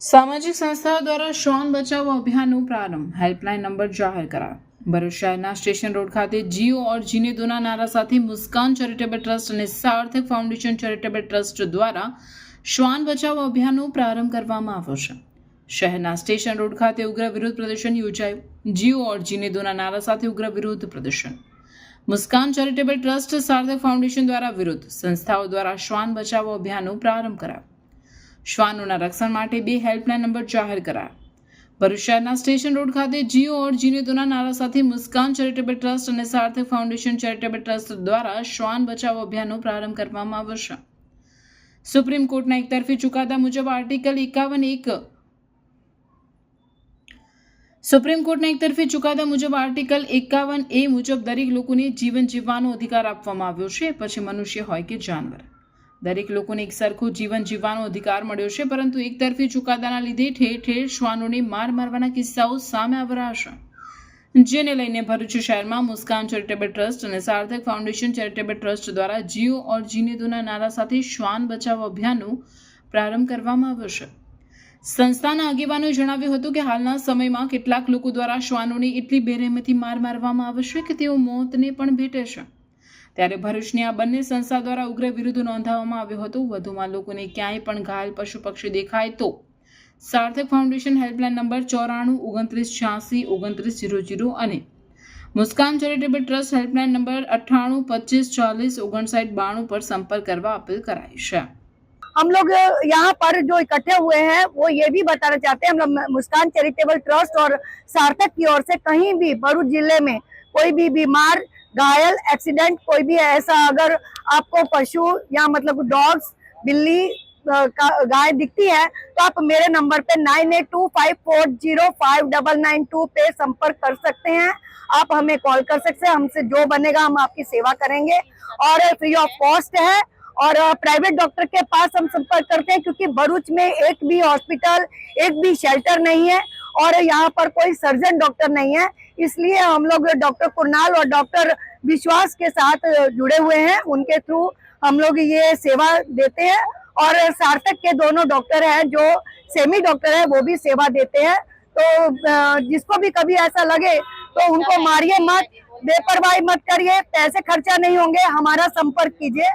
सामाजिक संस्थाओं द्वारा श्वान बचाओ अभियानનો પ્રારંભ હેલ્પલાઇન નંબર જાહેર કરાયો। ભરૂચ શહેરના સ્ટેશન રોડ ખાતે જીઓ और जीने दोना नारा સાથે મુસ્કાન ચેરિટેબલ ટ્રસ્ટ અને સાર્થક ફાઉન્ડેશન ચેરિટેબલ ટ્રસ્ટ દ્વારા શ્વાન બચાવો અભિયાનનો પ્રારંભ કરવામાં આવ્યો છે। શહેરના સ્ટેશન રોડ ખાતે ઉગ્ર વિરોધ પ્રદર્શન યોજાયું। જીઓ और जीने दोना नारा સાથે ઉગ્ર વિરોધ પ્રદર્શન। મુસ્કાન ચેરિટેબલ ટ્રસ્ટ સાર્થક ફાઉન્ડેશન દ્વારા વિરોધ સંસ્થાઓ દ્વારા શ્વાન બચાવો અભિયાનનો પ્રારંભ કરાયો। શ્વાનોના રક્ષણ માટે 2 હેલ્પલાઇન નંબર જાહેર કરાયા। ભરૂચ શહેરના સ્ટેશન રોડ ખાતે જીઓ और जीने दोना નારા સાથે મુસ્કાન ચેરિટેબલ ટ્રસ્ટ અને સાર્થક ફાઉન્ડેશન ચેરિટેબલ ટ્રસ્ટ દ્વારા શ્વાન બચાવો અભિયાનનો પ્રારંભ કરવામાં આવ્યો છે। સુપ્રીમ કોર્ટના એકતરફી ચુકાદા મુજબ આર્ટિકલ 51(1) સુપ્રીમ કોર્ટના એકતરફી ચુકાદા મુજબ આર્ટિકલ 51(a) મુજબ દરેક લોકોને જીવન જીવવાનો અધિકાર આપવામાં આવ્યો છે। પછી મનુષ્ય હોય કે જાનવર, દરેક લોકોને એક સરખું જીવન જીવવાનો અધિકાર મળ્યો છે, પરંતુ એકતરફી ચુકાદાના લીધે ઠેર ઠેર શ્વાનોને મારવાના કિસ્સાઓ સામે આવી રહ્યા છે, જેને લઈને ભરૂચ શહેરમાં મુસ્કાન ચેરિટેબલ ટ્રસ્ટ અને સાર્થક ફાઉન્ડેશન ચેરિટેબલ ટ્રસ્ટ દ્વારા જીઓ और जीने दोना નારા સાથે શ્વાન બચાવો અભિયાનનો પ્રારંભ કરવામાં આવ્યો છે। સંસ્થાના આગેવાનોએ જણાવ્યું હતું કે હાલના સમયમાં કેટલાક લોકો દ્વારા શ્વાનોને એટલી બેરહેમીથી મારવામાં આવે છે કે તેઓ મોતને પણ ભેટે છે। ત્યારે ભરૂચની આ બંને સંસ્થા દ્વારા ઉગ્ર વિરોધ નોંધાવવામાં આવ્યો હતો। વધુમાં લોકોને ક્યાંય પણ ઘાયલ પશુ પક્ષી દેખાય તો સાર્થક ફાઉન્ડેશન હેલ્પલાઇન નંબર 94 29 86 29 00 અને મુસ્કાન ચેરિટેબલ ટ્રસ્ટ હેલ્પલાઇન નંબર 98 25 40 59 92 પર સંपर्क કરવા અપીલ કરાઈ છે। हम लोग यहाँ पर जो इकट्ठे हुए हैं वो ये भी बताना चाहते हैं, हम लोग मुस्कान चैरिटेबल ट्रस्ट और सार्थक की ओर से कहीं भी भरूच जिले में कोई भी बीमार, घायल, एक्सीडेंट, कोई भी ऐसा अगर आपको पशु या मतलब डॉग्स, बिल्ली, गाय दिखती है तो आप मेरे नंबर पे 9825405992 पे संपर्क कर सकते हैं। आप हमें कॉल कर सकते हैं, हमसे जो बनेगा हम आपकी सेवा करेंगे और फ्री ऑफ कॉस्ट है। और प्राइवेट डॉक्टर के पास हम संपर्क करते हैं क्योंकि भरूच में एक भी हॉस्पिटल, एक भी शेल्टर नहीं है और यहाँ पर कोई सर्जन डॉक्टर नहीं है, इसलिए हम लोग डॉक्टर कुणाल और डॉक्टर विश्वास के साथ जुड़े हुए हैं। उनके थ्रू हम लोग ये सेवा देते हैं और सार्थक के दोनों डॉक्टर हैं जो सेमी डॉक्टर है वो भी सेवा देते हैं। तो जिसको भी कभी ऐसा लगे तो उनको मारिए मत, बेपरवाही मत करिए, पैसे खर्चा नहीं होंगे, हमारा संपर्क कीजिए।